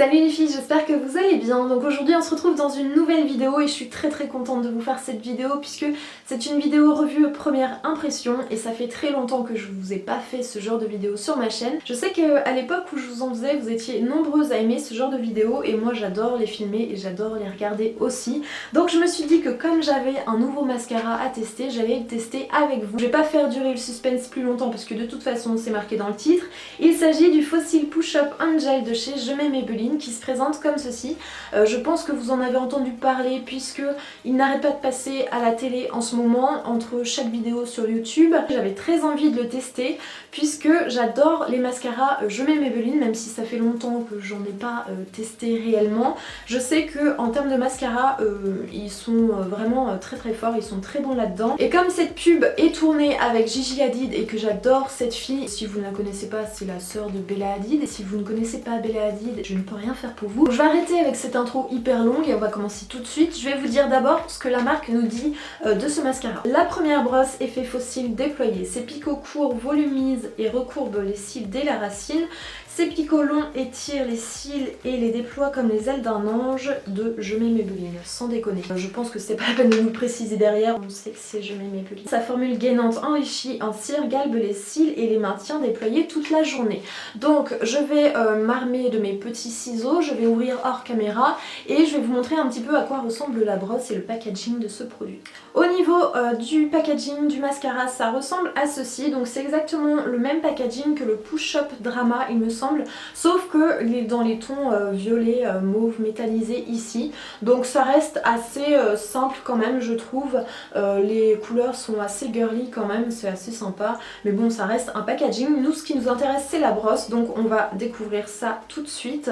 Salut les filles, j'espère que vous allez bien. Donc aujourd'hui on se retrouve dans une nouvelle vidéo et je suis très contente de vous faire cette vidéo puisque c'est une vidéo revue première impression et ça fait très longtemps que je vous ai pas fait ce genre de vidéo sur ma chaîne. Je sais qu'à l'époque où je vous en faisais, vous étiez nombreuses à aimer ce genre de vidéo et moi j'adore les filmer et j'adore les regarder aussi. Donc je me suis dit que comme j'avais un nouveau mascara à tester, j'allais le tester avec vous. Je vais pas faire durer le suspense plus longtemps parce que de toute façon c'est marqué dans le titre. Il s'agit du Fossil Push-Up Angel de chez Je m'aime Maybelline qui se présente comme ceci. Je pense que vous en avez entendu parler puisque il n'arrête pas de passer à la télé en ce moment entre chaque vidéo sur YouTube. J'avais très envie de le tester puisque j'adore les mascaras Je m'aime Maybelline, même si ça fait longtemps que j'en ai pas testé réellement. Je sais que en termes de mascara ils sont vraiment très forts, ils sont très bons là-dedans. Et comme cette pub est tournée avec Gigi Hadid et que j'adore cette fille, si vous ne la connaissez pas, c'est la sœur de Bella Hadid, et si vous ne connaissez pas Bella Hadid, je ne peux rien faire pour vous. Je vais arrêter avec cette intro hyper longue et on va commencer tout de suite. Je vais vous dire d'abord ce que la marque nous dit de ce mascara. La première brosse effet faux cils déployé. Ses picots courts volumisent et recourbent les cils dès la racine. Ses picots longs étirent les cils et les déploient comme les ailes d'un ange de Je m'aime Maybelline, sans déconner. Je pense que c'est pas la peine de nous préciser derrière, on sait que c'est Je m'aime Maybelline. Sa formule gainante enrichie en cire galbe les cils et les maintient déployés toute la journée. Donc je vais m'armer de mes petits ciseaux, je vais ouvrir hors caméra et je vais vous montrer un petit peu à quoi ressemble la brosse et le packaging de ce produit. Au niveau du packaging du mascara, ça ressemble à ceci, donc c'est exactement le même packaging que le Push-Up Drama il me semble, sauf que il est dans les tons violet, mauve métallisé ici, donc ça reste assez simple quand même je trouve. Les couleurs sont assez girly quand même, c'est assez sympa, mais bon ça reste un packaging. Nous ce qui nous intéresse c'est la brosse, donc on va découvrir ça tout de suite.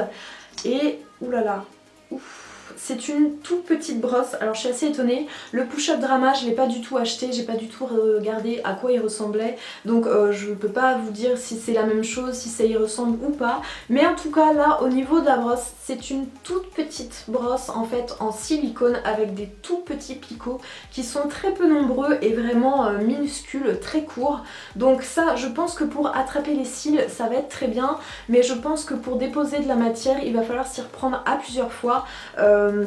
Et oulala, ouf, c'est une toute petite brosse, alors je suis assez étonnée. Le Push-Up Drama je l'ai pas du tout acheté, j'ai pas du tout regardé à quoi il ressemblait, donc je peux pas vous dire si c'est la même chose, si ça y ressemble ou pas, mais en tout cas là au niveau de la brosse c'est une toute petite brosse en fait en silicone avec des tout petits picots qui sont très peu nombreux et vraiment minuscules, très courts. Donc ça je pense que pour attraper les cils ça va être très bien, mais je pense que pour déposer de la matière il va falloir s'y reprendre à plusieurs fois.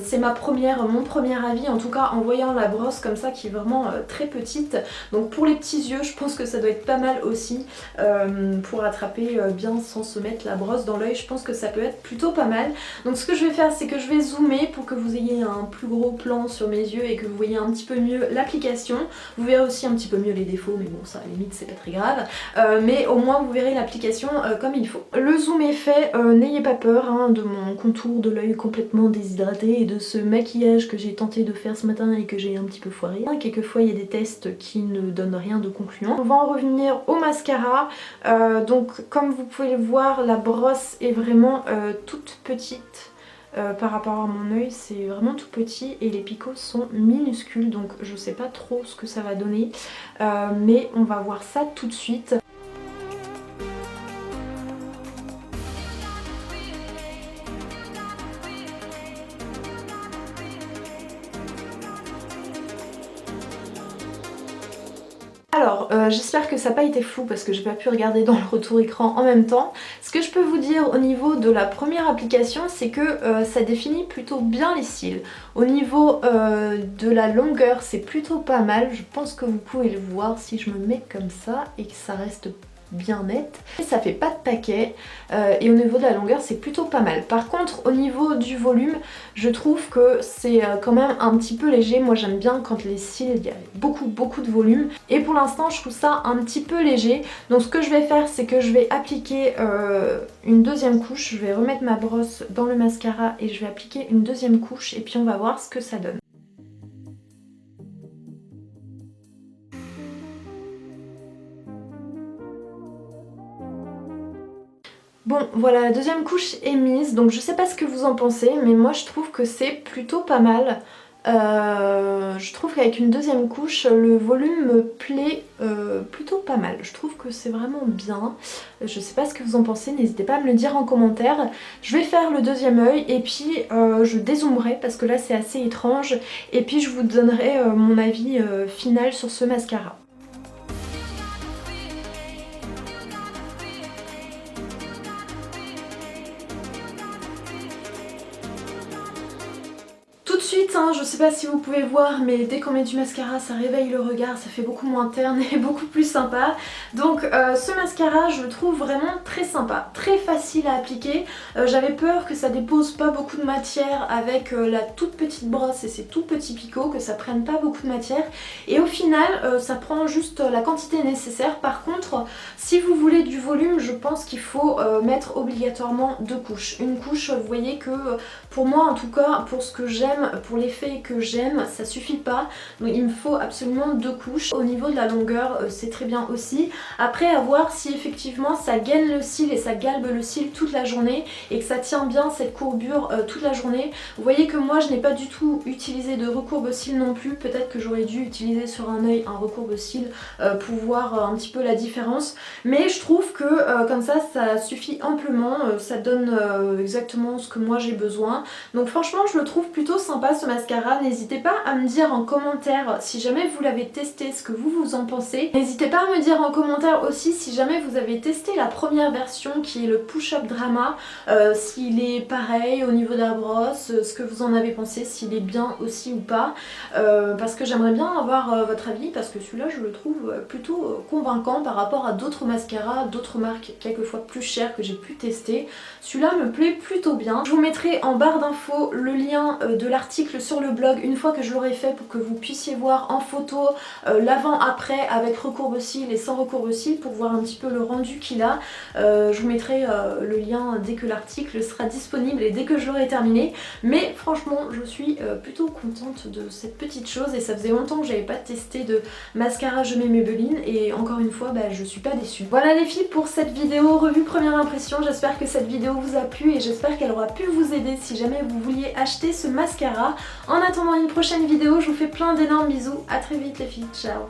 C'est mon premier avis en tout cas en voyant la brosse comme ça qui est vraiment très petite. Donc pour les petits yeux je pense que ça doit être pas mal aussi pour attraper bien sans se mettre la brosse dans l'œil. Je pense que ça peut être plutôt pas mal. Donc ce que je vais faire c'est que je vais zoomer pour que vous ayez un plus gros plan sur mes yeux et que vous voyez un petit peu mieux l'application. Vous verrez aussi un petit peu mieux les défauts, mais bon ça à la limite c'est pas très grave. Mais au moins vous verrez l'application comme il faut. Le zoom est fait, n'ayez pas peur hein, de mon contour de l'œil complètement déshydraté et de ce maquillage que j'ai tenté de faire ce matin et que j'ai un petit peu foiré. Quelquefois il y a des tests qui ne donnent rien de concluant. On va en revenir au mascara. Donc comme vous pouvez le voir la brosse est vraiment toute petite. Par rapport à mon œil c'est vraiment tout petit et les picots sont minuscules, donc je sais pas trop ce que ça va donner mais on va voir ça tout de suite. Alors j'espère que ça n'a pas été flou parce que j'ai pas pu regarder dans le retour écran en même temps. Ce que je peux vous dire au niveau de la première application c'est que ça définit plutôt bien les cils. Au niveau de la longueur c'est plutôt pas mal, je pense que vous pouvez le voir si je me mets comme ça et que ça reste bien net. Ça fait pas de paquet et au niveau de la longueur c'est plutôt pas mal. Par contre au niveau du volume je trouve que c'est quand même un petit peu léger. Moi j'aime bien quand les cils il y a beaucoup de volume et pour l'instant je trouve ça un petit peu léger. Donc ce que je vais faire c'est que je vais appliquer une deuxième couche. Je vais remettre ma brosse dans le mascara et je vais appliquer une deuxième couche et puis on va voir ce que ça donne. Bon voilà, la deuxième couche est mise, donc je sais pas ce que vous en pensez, mais moi je trouve que c'est plutôt pas mal. Je trouve qu'avec une deuxième couche, le volume me plaît plutôt pas mal. Je trouve que c'est vraiment bien. Je sais pas ce que vous en pensez, n'hésitez pas à me le dire en commentaire. Je vais faire le deuxième œil et puis je dézoomerai parce que là c'est assez étrange. Et puis je vous donnerai mon avis final sur ce mascara. suite, hein, je sais pas si vous pouvez voir, mais dès qu'on met du mascara ça réveille le regard, ça fait beaucoup moins terne et beaucoup plus sympa. Donc ce mascara je le trouve vraiment très sympa, très facile à appliquer. J'avais peur que ça dépose pas beaucoup de matière avec la toute petite brosse et ses tout petits picots, que ça prenne pas beaucoup de matière. Et au final ça prend juste la quantité nécessaire. Par contre, si vous voulez du volume, je pense qu'il faut mettre obligatoirement 2 couches. Une couche, vous voyez que pour moi en tout cas, pour ce que j'aime, pour l'effet que j'aime, ça suffit pas. Donc il me faut absolument 2 couches. Au niveau de la longueur, c'est très bien aussi. Après, à voir si effectivement ça gaine le cil et ça galbe le cil toute la journée et que ça tient bien cette courbure toute la journée. Vous voyez que moi je n'ai pas du tout utilisé de recourbe-cils non plus. Peut-être que j'aurais dû utiliser sur un œil un recourbe-cils pour voir un petit peu la différence. Mais je trouve que comme ça suffit amplement. Ça donne exactement ce que moi j'ai besoin. Donc franchement je le trouve plutôt sympa ce mascara. N'hésitez pas à me dire en commentaire si jamais vous l'avez testé, ce que vous en pensez. N'hésitez pas à me dire en commentaire aussi si jamais vous avez testé la première version qui est le Push Up Drama, s'il est pareil au niveau de la brosse, ce que vous en avez pensé, s'il est bien aussi ou pas, parce que j'aimerais bien avoir votre avis, parce que celui-là je le trouve plutôt convaincant par rapport à d'autres mascaras, d'autres marques quelquefois plus chères que j'ai pu tester. Celui-là me plaît plutôt bien. Je vous mettrai en barre d'infos le lien de l'article sur le blog une fois que je l'aurai fait pour que vous puissiez voir en photo l'avant-après avec recourbe-cils et sans recourbe-cils pour voir un petit peu le rendu qu'il a. Je vous mettrai le lien dès que l'article sera disponible et dès que je l'aurai terminé. Mais franchement je suis plutôt contente de cette petite chose et ça faisait longtemps que j'avais pas testé de mascara Je mets Maybelline et encore une fois je suis pas déçue. Voilà les filles pour cette vidéo revue première impression. J'espère que cette vidéo vous a plu et j'espère qu'elle aura pu vous aider si jamais vous vouliez acheter ce mascara. En attendant une prochaine vidéo, je vous fais plein d'énormes bisous. À très vite les filles, ciao.